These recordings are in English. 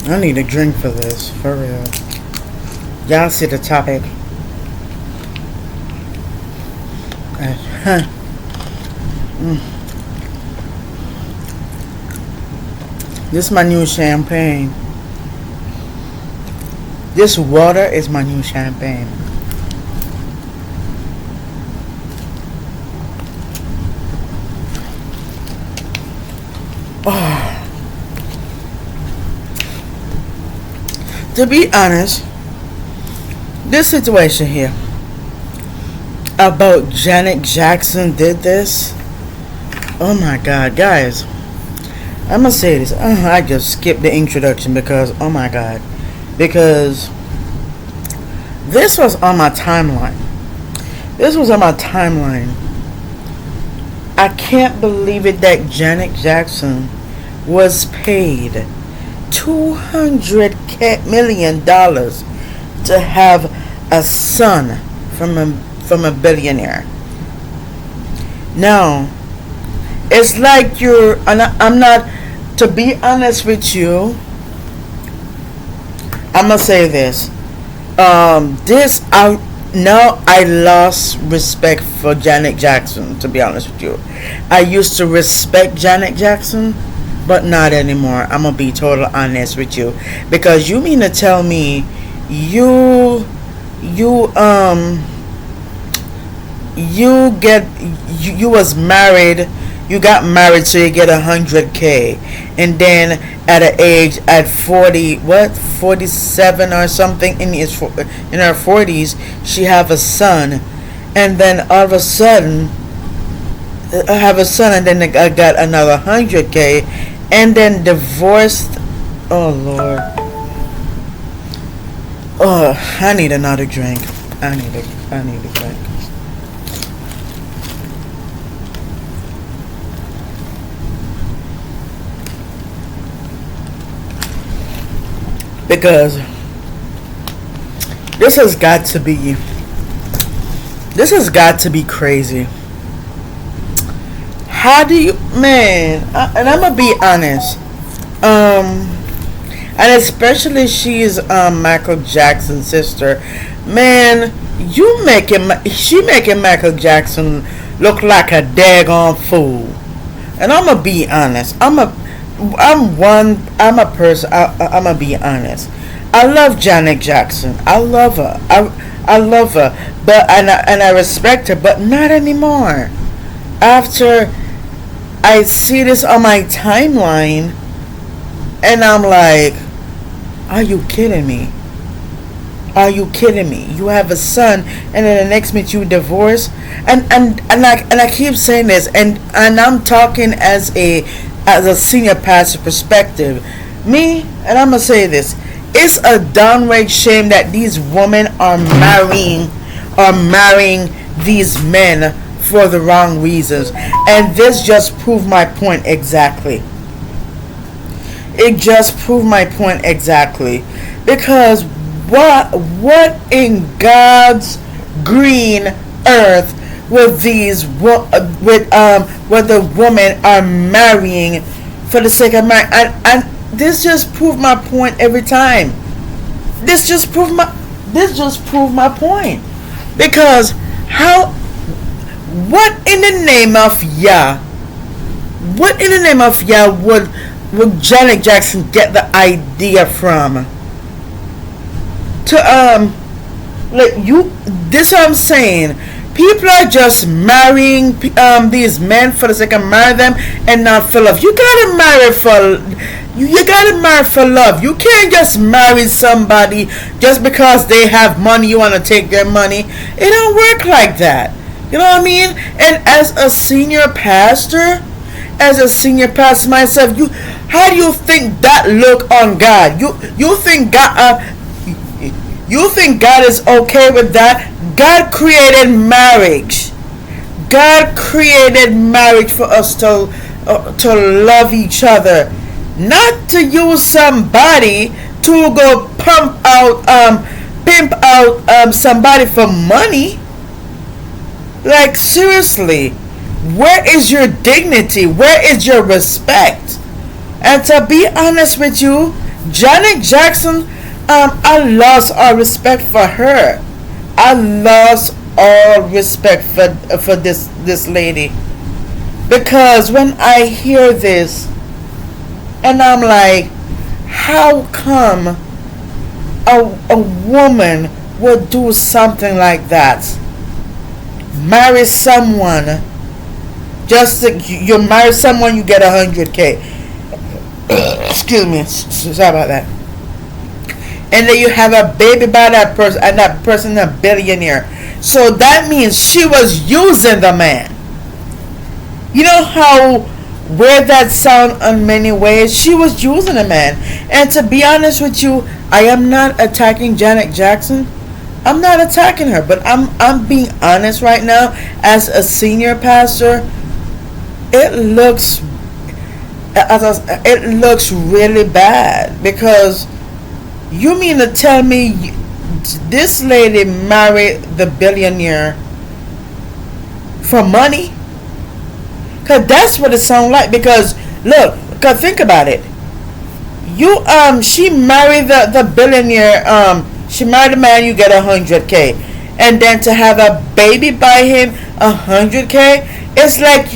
I need a drink for this, for real. Y'all see the topic. This is my new champagne. This water is my new champagne. Oh. To be honest, this situation here about Janet Jackson did this. Oh my God, guys. I'm gonna say this. I just skipped the introduction because, oh my God. Because this was on my timeline. I can't believe it that Janet Jackson was paid $200 million to have a son from a billionaire. Now, it's like I'm not, to be honest with you, I'm gonna say this. Now I lost respect for Janet Jackson, to be honest with you. I used to respect Janet Jackson, but not anymore. I'm gonna be totally honest with you. Because you mean to tell me you was married, you got married so you get $100K, and then at 47 or something, in her 40s, she have a son, and then all of a sudden and then I got another $100K, and then divorced. Oh Lord. Oh, I need another drink. I need a drink. Because this has got to be crazy. How do you, man? And I'm gonna be honest. And especially she's Michael Jackson's sister. Man, she making Michael Jackson look like a daggone fool. And I'm gonna be honest. I'm a person. I'm gonna be honest. I love Janet Jackson. I love her. I love her. But and I respect her. But not anymore. After I see this on my timeline, and I'm like, are you kidding me? Are you kidding me? You have a son, and then the next minute you divorce, and I keep saying this, and I'm talking as a senior pastor perspective. Me, and I'm gonna say this: it's a downright shame that these women are marrying these men for the wrong reasons, and this just proved my point exactly. It just proved my point exactly, because what in God's green earth with what the women are marrying for the sake of marriage, and this just proved my point every time. This just proved my point, because what in the name of Yah would Janet Jackson get the idea from? This what I'm saying. People are just marrying these men for the sake of marrying them and not for love. You gotta marry for love. You can't just marry somebody just because they have money. You want to take their money. It don't work like that. You know what I mean? And as a senior pastor myself, how do you think that look on God? You think God is okay with that? God created marriage. God created marriage for us to love each other, not to use somebody to go pimp out somebody for money. Like, seriously, where is your dignity? Where is your respect? And to be honest with you, Janet Jackson, I lost all respect for her. I lost all respect for this lady, because when I hear this, and I'm like, how come a woman would do something like that? Marry someone, you marry someone, you get 100K. Excuse me, sorry about that. And then you have a baby by that person, and that person a billionaire. So that means she was using the man. You know how weird that sound in many ways? She was using a man. And to be honest with you, I am not attacking Janet Jackson. I'm not attacking her, but I'm being honest right now. As a senior pastor, it looks really bad, because you mean to tell me this lady married the billionaire for money? Cause that's what it sounds like. Because look, cause think about it. She married the billionaire. She married a man. You get 100K, and then to have a baby by him, 100K. It's like,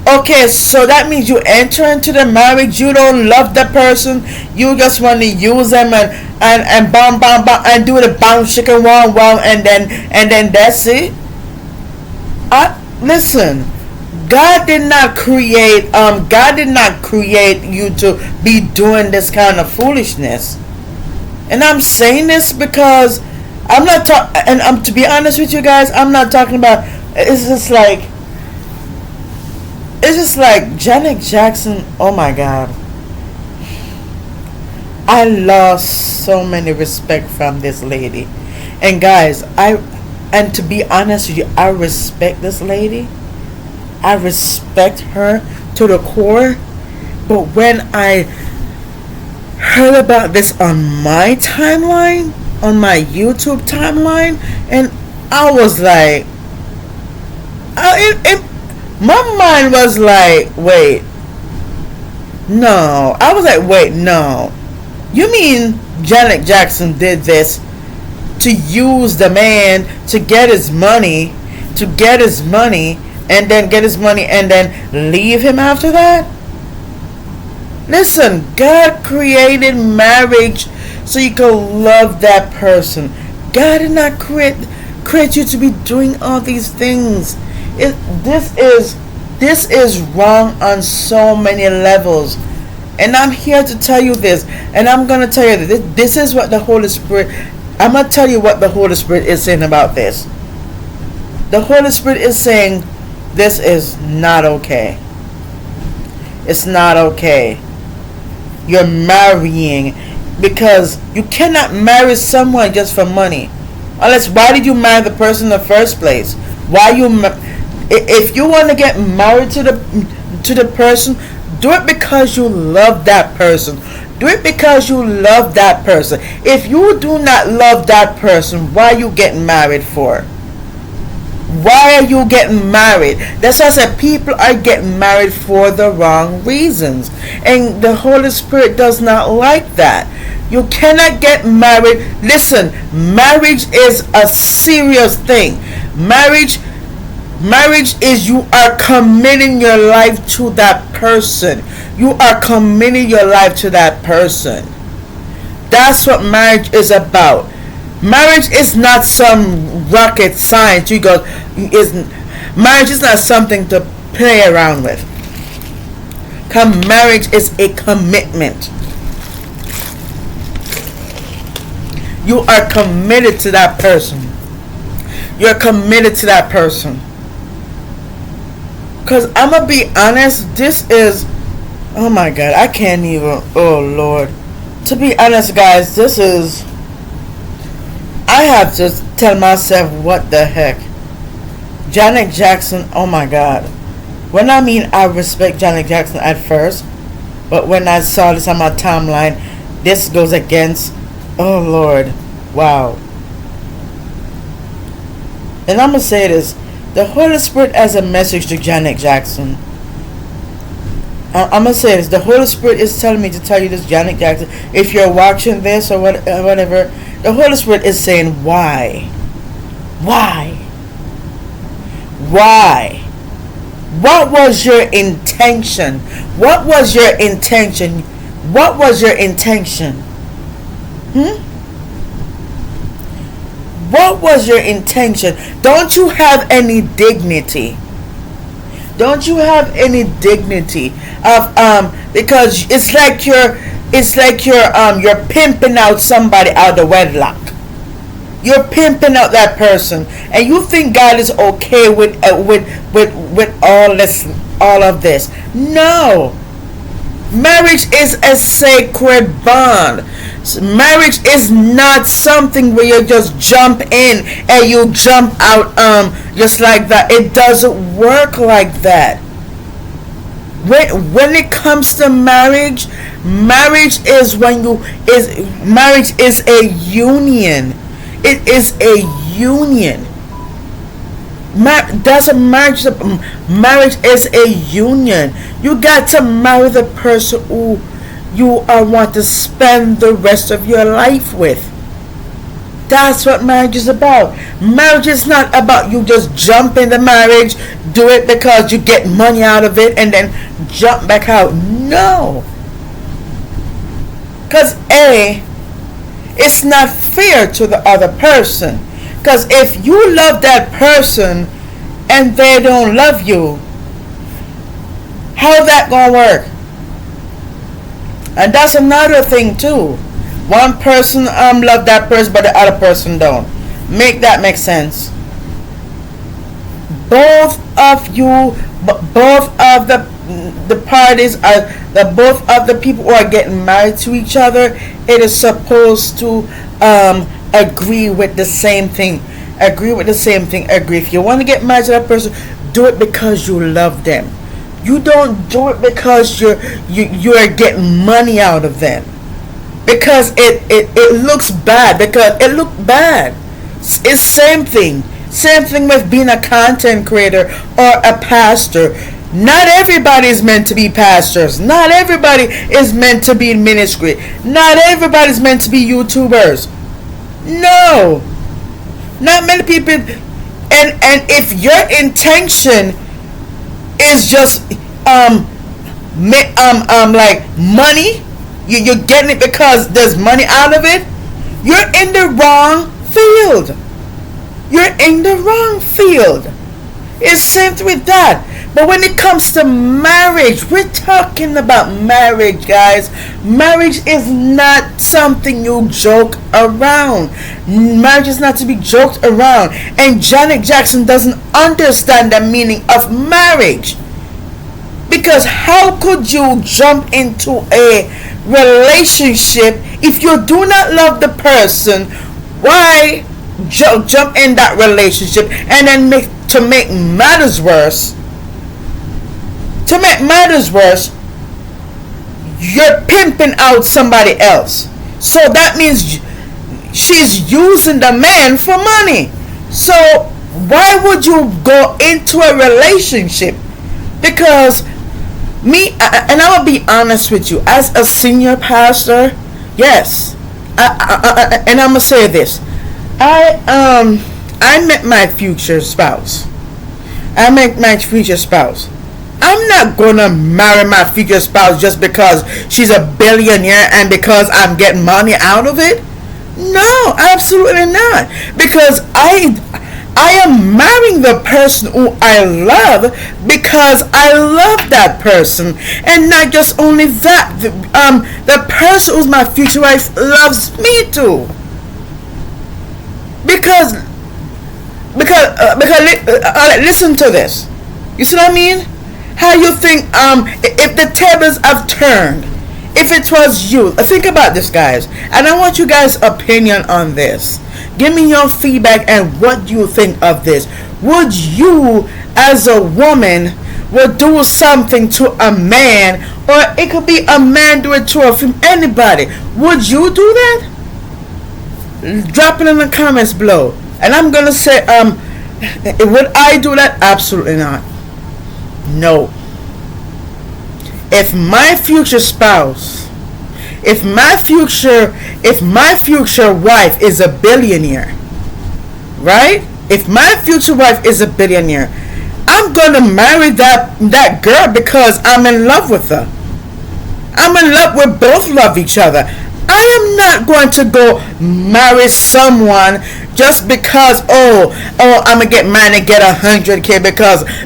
okay, so that means you enter into the marriage. You don't love the person. You just want to use them and bam bam bam and do the bounce chicken wow wow, and then that's it. Listen. God did not create you to be doing this kind of foolishness. And I'm saying this because I'm not to be honest with you guys, I'm not talking about, it's just like Janet Jackson. Oh my God, I lost so many respect from this lady. And guys, and to be honest with you, I respect this lady. I respect her to the core. But when I heard about this on my timeline, on my YouTube timeline, and I was like, my mind was like, wait, no. I was like, wait, no. You mean Janet Jackson did this to use the man to get his money, and then leave him after that? Listen, God created marriage so you can love that person. God did not create you to be doing all these things. This is wrong on so many levels. And I'm here to tell you this. And I'm going to tell you this is what the Holy Spirit, I'm going to tell you what the Holy Spirit is saying about this. The Holy Spirit is saying, this is not okay. It's not okay. You're marrying, because you cannot marry someone just for money. Unless, why did you marry the person in the first place? If you want to get married to the person, do it because you love that person. Do it because you love that person. If you do not love that person, why are you getting married for? Why are you getting married? That's why I said people are getting married for the wrong reasons. And the Holy Spirit does not like that. You cannot get married. Listen, marriage is a serious thing. Marriage is you are committing your life to that person. You are committing your life to that person. That's what marriage is about. Marriage is not some rocket science. Marriage is not something to play around with. Marriage is a commitment. You are committed to that person. You're committed to that person. Because I'm going to be honest, this is, oh my God, I can't even, oh Lord. To be honest, guys, this is, I have to tell myself, what the heck. Janet Jackson, oh my God. When I mean I respect Janet Jackson at first, but when I saw this on my timeline, this goes against, oh Lord, wow. And I'm going to say this. The Holy Spirit has a message to Janet Jackson. I'm gonna say this. The Holy Spirit is telling me to tell you this, Janet Jackson. If you're watching this or whatever, the Holy Spirit is saying, why? Why? Why? What was your intention? What was your intention? What was your intention? What was your intention? Don't you have any dignity? Don't you have any dignity of because it's like you're pimping out somebody out of wedlock. You're pimping out that person, and you think God is okay with all of this. No. Marriage is a sacred bond. Marriage is not something where you just jump in and you jump out just like that. It doesn't work like that. When it comes to marriage, marriage is a union. It is a union. Marriage is a union. You got to marry the person who you want to spend the rest of your life with. That's what marriage is about. Marriage is not about you just jump into marriage, do it because you get money out of it, and then jump back out. No. Because it's not fair to the other person. Because if you love that person and they don't love you, how that gonna work? And that's another thing too. One person love that person, but the other person don't. Make that make sense? Both of the parties both of the people who are getting married to each other, it is supposed to agree with the same thing. Agree. If you want to get married to that person, do it because you love them. You don't do it because you're getting money out of them. Because it looks bad. Because it looks bad. It's same thing. Same thing with being a content creator or a pastor. Not everybody is meant to be pastors. Not everybody is meant to be in ministry. Not everybody is meant to be YouTubers. No. Not many people. And if your intention is just like money, you're getting it because there's money out of it, you're in the wrong field. You're in the wrong field. It's same with that. But when it comes to marriage, we're talking about marriage, guys. Marriage is not something you joke around. Marriage is not to be joked around. And Janet Jackson doesn't understand the meaning of marriage. Because how could you jump into a relationship if you do not love the person? Why jump in that relationship and then make matters worse? To make matters worse, you're pimping out somebody else. So that means she's using the man for money. So why would you go into a relationship? Because and I will be honest with you, as a senior pastor, yes, and I'm gonna say this, I met my future spouse. I'm not gonna marry my future spouse just because she's a billionaire and because I'm getting money out of it. No, absolutely not. Because I am marrying the person who I love because I love that person, and not just only that. The person who's my future wife loves me too. Because listen to this. You see what I mean? How you think if the tables have turned, if it was you, think about this, guys, and I want you guys' opinion on this. Give me your feedback and what you think of this. Would you, as a woman, would do something to a man, or it could be a man do it to anybody? Would you do that? Drop it in the comments below. And I'm gonna say, would I do that? Absolutely not. No. if my future spouse, if my future wife is a billionaire, right? If my future wife is a billionaire, I'm gonna marry that girl because I'm in love with her. I'm in love. We both love each other. I am not going to go marry someone just because I'm gonna get married and get 100K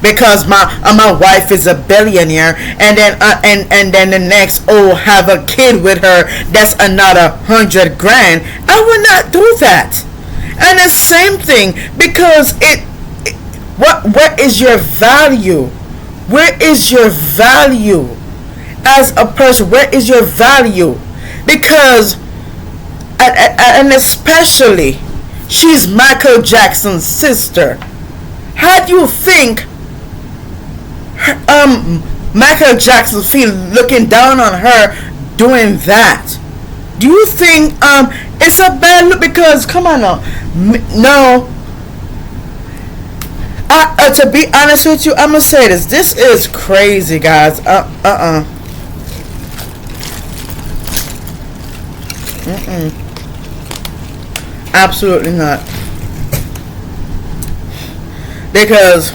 because my wife is a billionaire, and then the next have a kid with her that's another 100 grand. I will not do that. And the same thing, because what is your value? Where is your value as a person? Where is your value? Because and especially, she's Michael Jackson's sister. How do you think Michael Jackson feel looking down on her doing that? Do you think it's a bad look? Because come on now, no. To be honest with you, I'm gonna say this. This is crazy, guys. Absolutely not. Because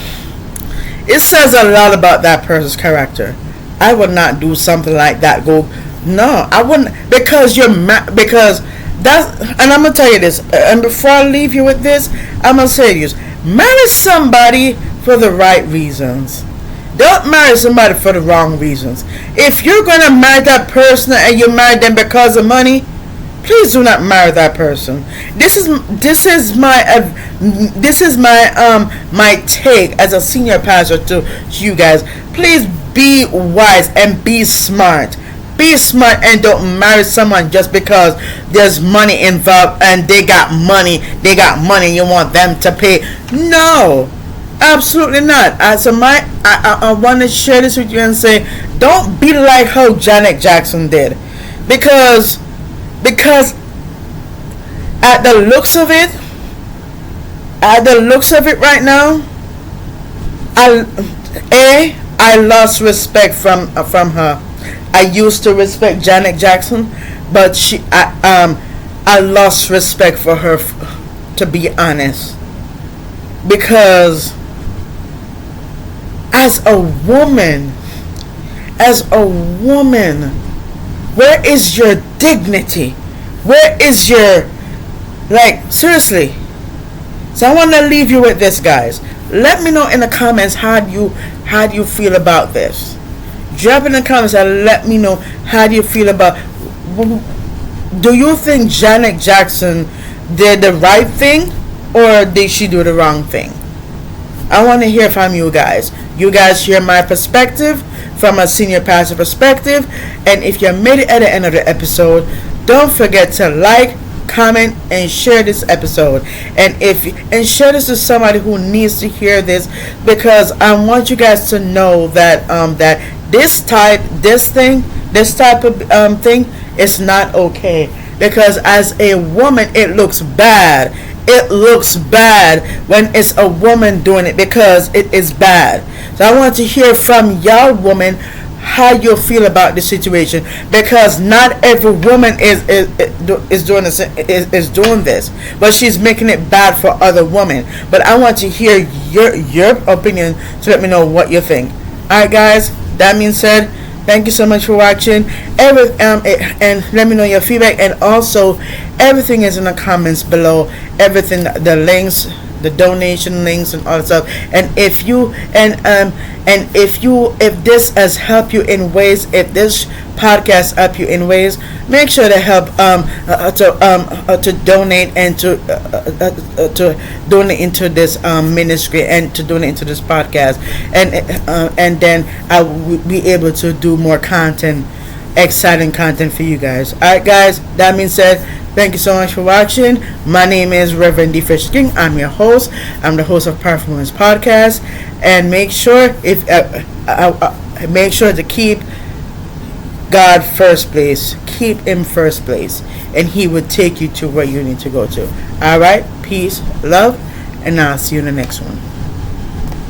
it says a lot about that person's character. I would not do something like that. No, I wouldn't, because because that's, and I'm gonna tell you this. And before I leave you with this, I'm gonna say this: marry somebody for the right reasons. Don't marry somebody for the wrong reasons. If you're gonna marry that person and you marry them because of money, please do not marry that person. This is my take as a senior pastor to you guys. Please be wise and be smart. Be smart and don't marry someone just because there's money involved and they got money. You want them to pay? No, absolutely not. I want to share this with you and say, don't be like how Janet Jackson did, because at the looks of it right now, I lost respect from her. I used to respect Janet Jackson, but I lost respect for her, to be honest, because as a woman, where is your dignity? Where is your, seriously? So I want to leave you with this, guys. Let me know in the comments how do you feel about this. Drop in the comments and let me know how do you feel about. Do you think Janet Jackson did the right thing, or did she do the wrong thing? I want to hear from you guys. You guys hear my perspective from a senior pastor perspective. And if you made it at the end of the episode, don't forget to like, comment, and share this episode. And share this to somebody who needs to hear this, because I want you guys to know that that this type of thing is not okay. Because as a woman, it looks bad. It looks bad when it's a woman doing it, because it is bad. So I want to hear from y'all women how you feel about this situation, because not every woman is doing this, but she's making it bad for other women. But I want to hear your opinion, so let me know what you think. Alright, guys, that being said, thank you so much for watching. And let me know your feedback, and also everything is in the comments below. Everything, the links, the donation links, and all that stuff. And if this has helped you in ways, if this podcast helped you in ways, make sure to help to donate and to donate into this ministry, and to donate into this podcast, and then I will be able to do more content, exciting content for you guys. Alright, guys, that being said, thank you so much for watching. My name is Reverend D. Fish King. I'm your host. I'm the host of PrayerPodcast. And make sure make sure to keep God first place. Keep Him first place, and He will take you to where you need to go to. All right, peace, love, and I'll see you in the next one.